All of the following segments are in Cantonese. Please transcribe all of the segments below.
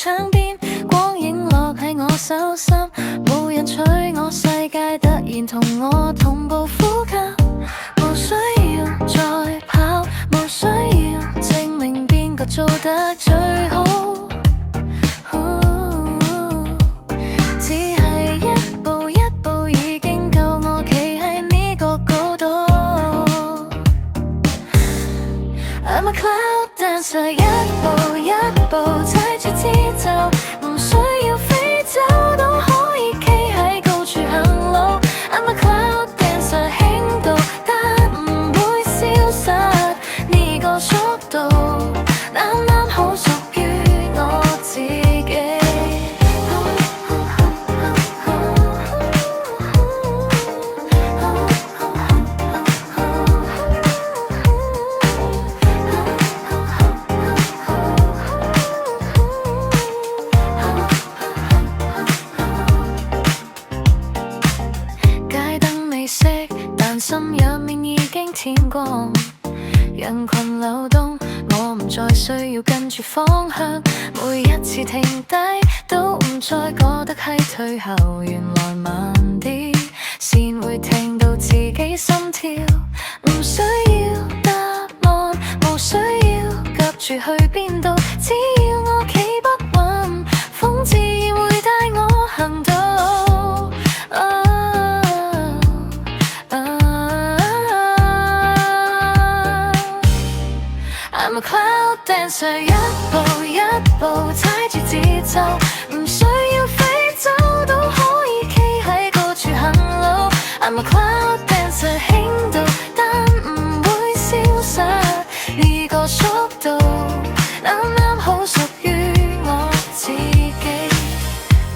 窗邊，光影落喺我手心，冇人取我，世界突然同我同步呼吸，無需要再跑，無需要證明邊個做得最好，只係一步一步已經夠我企喺呢個高度。I'm a cloud dancer， 一步一步踩住節奏，唔需要飛走都可以企喺高處行路。I'm a cloud dancer， 輕度但唔會消失，呢個速度啱啱好屬於我自己。街燈未熄，但心入面已經天光。人群流動，我唔再需要跟住方向。每一次停低，都唔再覺得係退後。原來慢啲，先會聽到自己心跳。唔需要答案，無需要急住去邊度，只要我企不穩，風自然會帶我行到。I'm a cloud dancer， 一步一步踩住節奏，唔需要飛走都可以企喺高處行路。I'm a cloud dancer， 輕度但唔會消失，呢個速度啱啱好屬於我自己。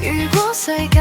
如果世界